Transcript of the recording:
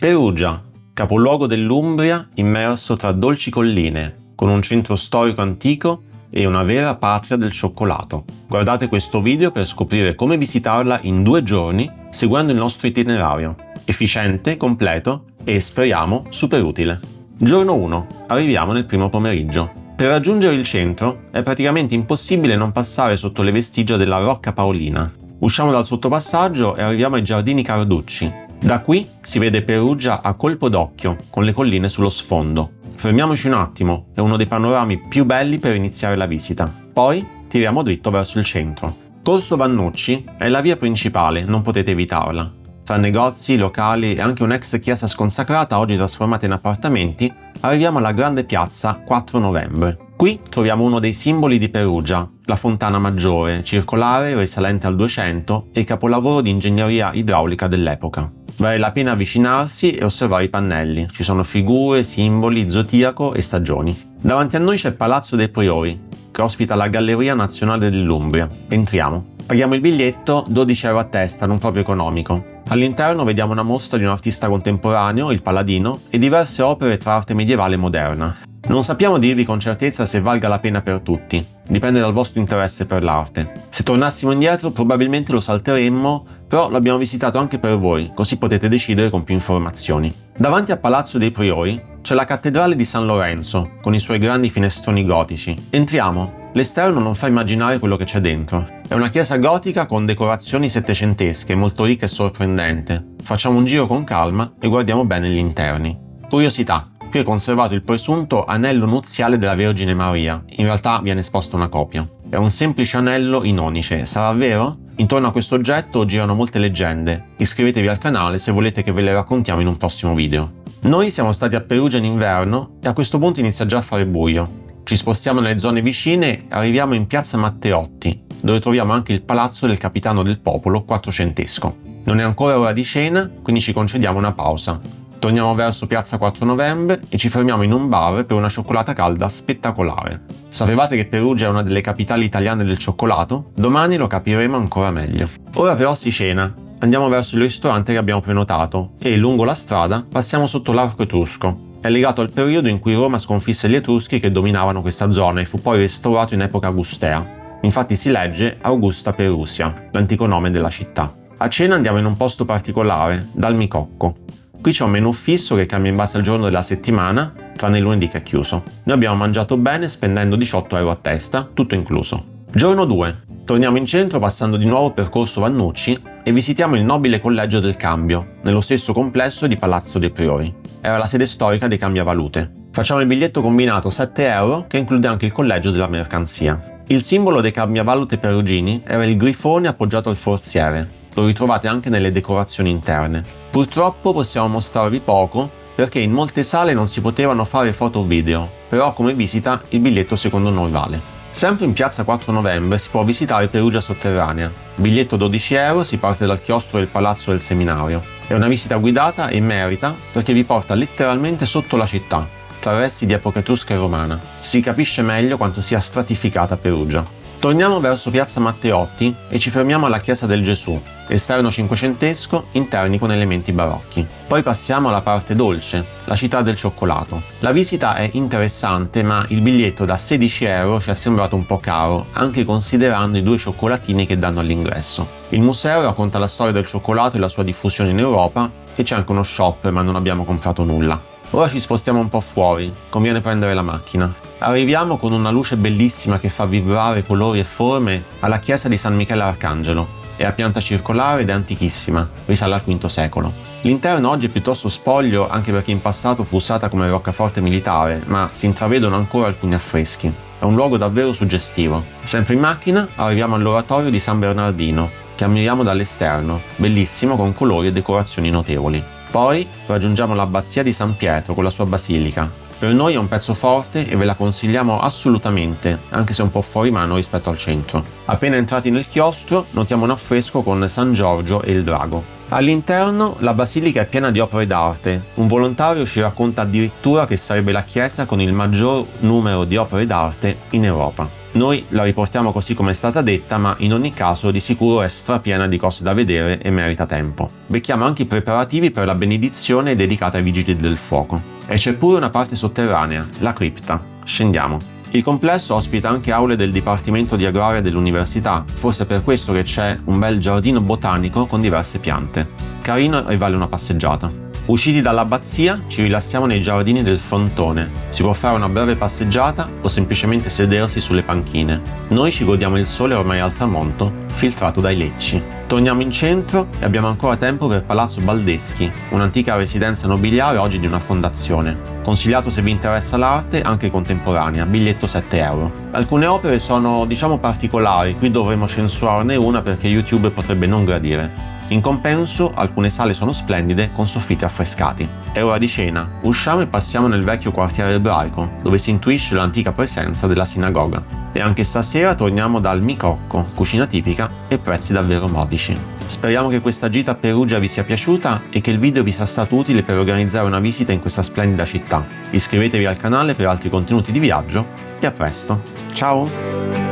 Perugia, capoluogo dell'Umbria immerso tra dolci colline, con un centro storico antico e una vera patria del cioccolato. Guardate questo video per scoprire come visitarla in 2 giorni seguendo il nostro itinerario. Efficiente, completo e, speriamo, super utile. Giorno 1. Arriviamo nel primo pomeriggio. Per raggiungere il centro è praticamente impossibile non passare sotto le vestigia della Rocca Paolina. Usciamo dal sottopassaggio e arriviamo ai Giardini Carducci. Da qui si vede Perugia a colpo d'occhio, con le colline sullo sfondo. Fermiamoci un attimo, è uno dei panorami più belli per iniziare la visita. Poi tiriamo dritto verso il centro. Corso Vannucci è la via principale, non potete evitarla. Tra negozi, locali e anche un'ex chiesa sconsacrata oggi trasformata in appartamenti, arriviamo alla grande piazza 4 novembre. Qui troviamo uno dei simboli di Perugia, la fontana maggiore, circolare, risalente al 200 e capolavoro di ingegneria idraulica dell'epoca. Vale la pena avvicinarsi e osservare i pannelli, ci sono figure, simboli, zodiaco e stagioni. Davanti a noi c'è il Palazzo dei Priori, che ospita la Galleria Nazionale dell'Umbria. Entriamo. Paghiamo il biglietto, 12 euro a testa, non proprio economico. All'interno vediamo una mostra di un artista contemporaneo, il Paladino, e diverse opere tra arte medievale e moderna. Non sappiamo dirvi con certezza se valga la pena per tutti, dipende dal vostro interesse per l'arte. Se tornassimo indietro probabilmente lo salteremmo, però l'abbiamo visitato anche per voi, così potete decidere con più informazioni. Davanti al Palazzo dei Priori c'è la cattedrale di San Lorenzo, con i suoi grandi finestroni gotici. Entriamo. L'esterno non fa immaginare quello che c'è dentro. È una chiesa gotica con decorazioni settecentesche, molto ricca e sorprendente. Facciamo un giro con calma e guardiamo bene gli interni. Curiosità. Qui è conservato il presunto anello nuziale della Vergine Maria. In realtà viene esposta una copia. È un semplice anello in onice. Sarà vero? Intorno a questo oggetto girano molte leggende. Iscrivetevi al canale se volete che ve le raccontiamo in un prossimo video. Noi siamo stati a Perugia in inverno e a questo punto inizia già a fare buio. Ci spostiamo nelle zone vicine e arriviamo in piazza Matteotti, dove troviamo anche il palazzo del capitano del popolo quattrocentesco. Non è ancora ora di cena, quindi ci concediamo una pausa. Torniamo verso piazza 4 novembre e ci fermiamo in un bar per una cioccolata calda spettacolare. Sapevate che Perugia è una delle capitali italiane del cioccolato? Domani lo capiremo ancora meglio. Ora però si cena. Andiamo verso il ristorante che abbiamo prenotato e, lungo la strada, passiamo sotto l'Arco Etrusco. È legato al periodo in cui Roma sconfisse gli Etruschi che dominavano questa zona e fu poi restaurato in epoca augustea. Infatti si legge Augusta Perusia, l'antico nome della città. A cena andiamo in un posto particolare, dal Micocco. Qui c'è un menù fisso che cambia in base al giorno della settimana, tranne il lunedì che è chiuso. Noi abbiamo mangiato bene spendendo 18 euro a testa, tutto incluso. Giorno 2. Torniamo in centro passando di nuovo per Corso Vannucci e visitiamo il nobile collegio del cambio, nello stesso complesso di Palazzo dei Priori. Era la sede storica dei cambiavalute. Facciamo il biglietto combinato 7 euro che include anche il collegio della mercanzia. Il simbolo dei cambiavalute perugini era il grifone appoggiato al forziere. Lo ritrovate anche nelle decorazioni interne. Purtroppo possiamo mostrarvi poco perché in molte sale non si potevano fare foto o video, però come visita il biglietto secondo noi vale. Sempre in piazza 4 novembre si può visitare Perugia sotterranea. Biglietto 12 euro, si parte dal chiostro del Palazzo del Seminario. È una visita guidata e merita perché vi porta letteralmente sotto la città, tra resti di epoca etrusca e romana. Si capisce meglio quanto sia stratificata Perugia. Torniamo verso piazza Matteotti e ci fermiamo alla chiesa del Gesù, esterno cinquecentesco, interni con elementi barocchi. Poi passiamo alla parte dolce, la città del cioccolato. La visita è interessante, ma il biglietto da 16 euro ci è sembrato un po' caro, anche considerando i 2 cioccolatini che danno all'ingresso. Il museo racconta la storia del cioccolato e la sua diffusione in Europa, e c'è anche uno shop, ma non abbiamo comprato nulla. Ora ci spostiamo un po' fuori, conviene prendere la macchina. Arriviamo con una luce bellissima che fa vibrare colori e forme alla chiesa di San Michele Arcangelo. È a pianta circolare ed è antichissima, risale al V secolo. L'interno oggi è piuttosto spoglio anche perché in passato fu usata come roccaforte militare, ma si intravedono ancora alcuni affreschi. È un luogo davvero suggestivo. Sempre in macchina arriviamo all'oratorio di San Bernardino, che ammiriamo dall'esterno, bellissimo con colori e decorazioni notevoli. Poi raggiungiamo l'abbazia di San Pietro con la sua basilica. Per noi è un pezzo forte e ve la consigliamo assolutamente, anche se un po' fuori mano rispetto al centro. Appena entrati nel chiostro notiamo un affresco con San Giorgio e il drago. All'interno la basilica è piena di opere d'arte. Un volontario ci racconta addirittura che sarebbe la chiesa con il maggior numero di opere d'arte in Europa. Noi la riportiamo così come è stata detta, ma in ogni caso di sicuro è strapiena di cose da vedere e merita tempo. Becchiamo anche i preparativi per la benedizione dedicata ai vigili del fuoco. E c'è pure una parte sotterranea, la cripta. Scendiamo. Il complesso ospita anche aule del Dipartimento di Agraria dell'Università, forse per questo che c'è un bel giardino botanico con diverse piante. Carino e vale una passeggiata. Usciti dall'abbazia, ci rilassiamo nei giardini del frontone. Si può fare una breve passeggiata o semplicemente sedersi sulle panchine. Noi ci godiamo il sole ormai al tramonto, filtrato dai lecci. Torniamo in centro e abbiamo ancora tempo per Palazzo Baldeschi, un'antica residenza nobiliare oggi di una fondazione. Consigliato se vi interessa l'arte, anche contemporanea, biglietto 7 euro. Alcune opere sono, particolari, qui dovremo censurarne una perché YouTube potrebbe non gradire. In compenso, alcune sale sono splendide con soffitti affrescati. È ora di cena. Usciamo e passiamo nel vecchio quartiere ebraico, dove si intuisce l'antica presenza della sinagoga. E anche stasera torniamo dal Micocco, cucina tipica e prezzi davvero modici. Speriamo che questa gita a Perugia vi sia piaciuta e che il video vi sia stato utile per organizzare una visita in questa splendida città. Iscrivetevi al canale per altri contenuti di viaggio e a presto. Ciao!